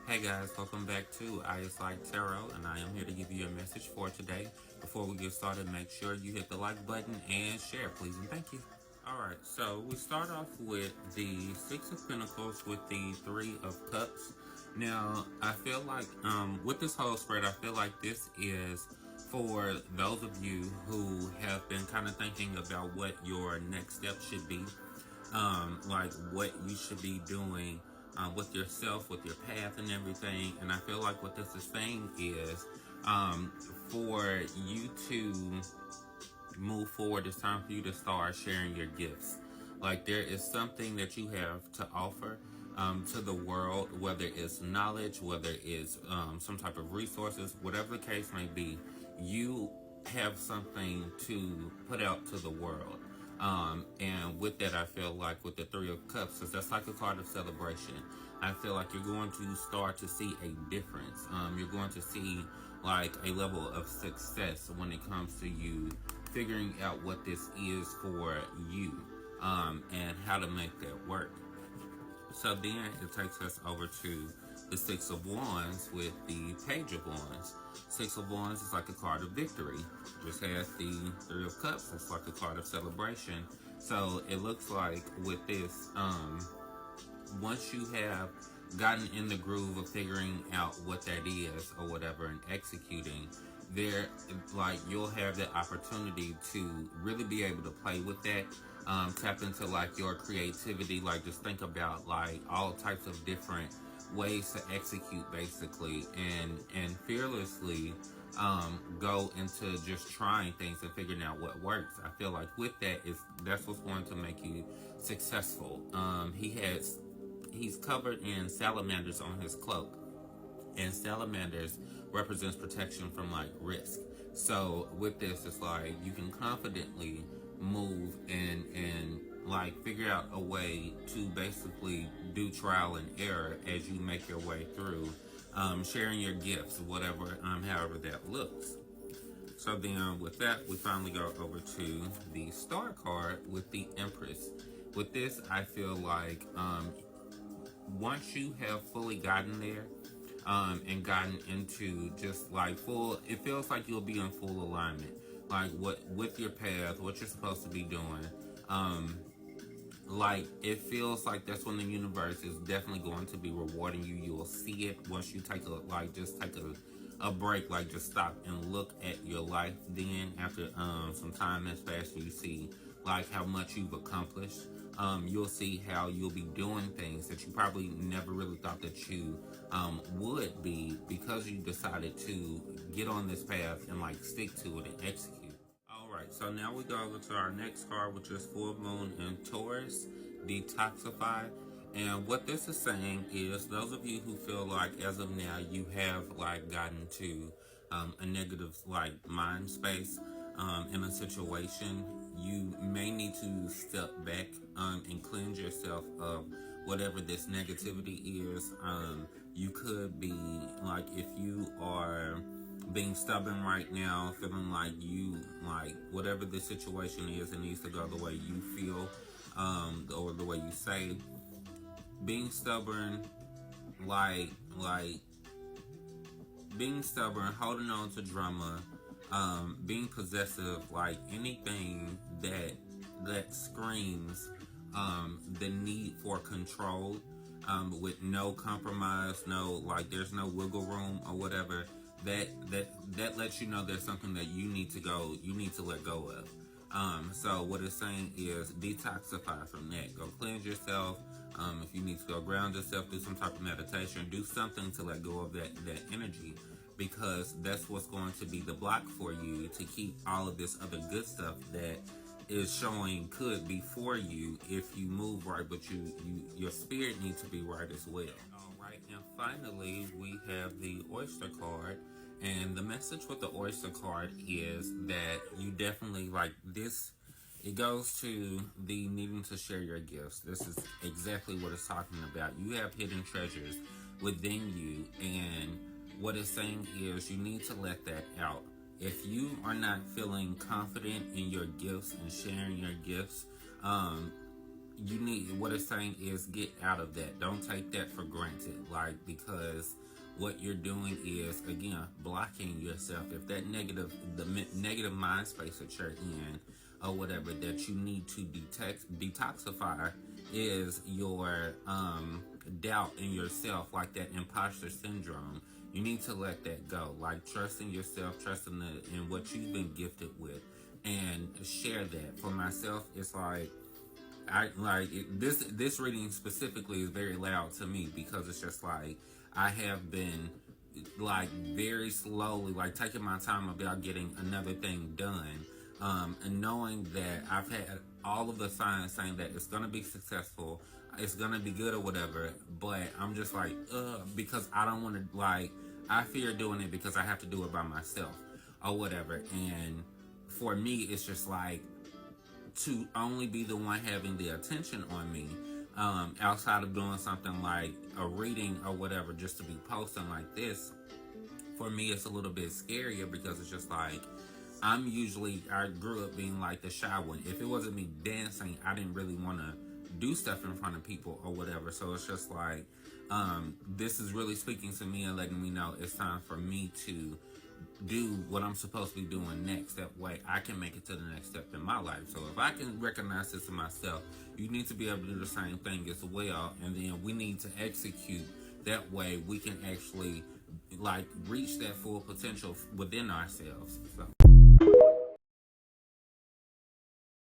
Hey guys, welcome back to I Is Like Tarot, and I am here to give you a message for today. Before we get started, make sure you hit the like button and share, please, and thank you. Alright, so we start off with the Six of Pentacles with the Three of Cups. Now, I feel like with this whole spread, I feel like this is for those of you who have been kind of thinking about what your next step should be, like what you should be doing with yourself, with your path and everything. And I feel like what this is saying is for you to move forward, it's time for you to start sharing your gifts. Like there is something that you have to offer to the world, whether it's knowledge, whether it's some type of resources, whatever the case may be, you have something to put out to the world. And with that, I feel like with the Three of Cups, because that's like a card of celebration, I feel like you're going to start to see a difference. You're going to see like a level of success when it comes to you figuring out what this is for you, and how to make that work. So then it takes us over to the Six of Wands with the Page of Wands. Six of Wands is like a card of victory. Just has the Three of Cups. It's like a card of celebration. So it looks like with this, once you have gotten in the groove of figuring out what that is or whatever and executing, there, like you'll have the opportunity to really be able to play with that. Tap into like your creativity. Like just think about like all types of different ways to execute basically, and fearlessly go into just trying things and figuring out what works. I feel like with that is that's what's going to make you successful. He's covered in salamanders on his cloak, and salamanders represents protection from like risk. So with this, it's like you can confidently move and like figure out a way to basically do trial and error as you make your way through, sharing your gifts, whatever, however that looks. So then with that, we finally go over to the Star card with the Empress. With this, I feel like once you have fully gotten there, and gotten into just like full, it feels like you'll be in full alignment, like what with your path, what you're supposed to be doing. Like it feels like that's when the universe is definitely going to be rewarding you. You will see it once you take just take a break, like just stop and look at your life. Then after some time has passed, you see like how much you've accomplished. You'll see how you'll be doing things that you probably never really thought that you would be, because you decided to get on this path and like stick to it and execute. Alright, so now we go over to our next card, which is Full Moon in Taurus, Detoxify. And what this is saying is those of you who feel like as of now you have like gotten to a negative like mind space in a situation, you may need to step back and cleanse yourself of whatever this negativity is. You could be like, if you are being stubborn right now, feeling like you, like whatever the situation is, it needs to go the way you feel, or the way you say. Being stubborn, like being stubborn, holding on to drama, being possessive, like anything that screams the need for control, with no compromise, no like there's no wiggle room or whatever. That lets you know there's something that you need to let go of. So what it's saying is detoxify from that. Go cleanse yourself. If you need to go ground yourself, do some type of meditation, do something to let go of that energy, because that's what's going to be the block for you to keep all of this other good stuff that is showing could be for you if you move right, but your spirit needs to be right as well. Alright, and finally we have the Oyster card. And the message with the Oyster card is that you definitely like this. It goes to the needing to share your gifts. This is exactly what it's talking about. You have hidden treasures within you, and what it's saying is you need to let that out. If you are not feeling confident in your gifts and sharing your gifts, you need, what it's saying is get out of that. Don't take that for granted. Like, because what you're doing is, again, blocking yourself. If that negative mind space that you're in or whatever that you need to detoxify is your doubt in yourself, like that imposter syndrome. You need to let that go. Like, trust in yourself, trust in what you've been gifted with, and share that. For myself, it's like, this reading specifically is very loud to me, because it's just like I have been like very slowly like taking my time about getting another thing done, and knowing that I've had all of the signs saying that it's gonna be successful, it's gonna be good or whatever, but I'm just like, because I don't want to, like, I fear doing it because I have to do it by myself or whatever. And for me, it's just like, to only be the one having the attention on me, outside of doing something like a reading or whatever, just to be posting like this, for me it's a little bit scarier, because it's just like, I grew up being like the shy one. If it wasn't me dancing, I didn't really want to do stuff in front of people or whatever. So it's just like, this is really speaking to me and letting me know it's time for me to do what I'm supposed to be doing next. That way I can make it to the next step in my life. So if I can recognize this in myself, you need to be able to do the same thing as well. And then we need to execute. That way we can actually like reach that full potential within ourselves. So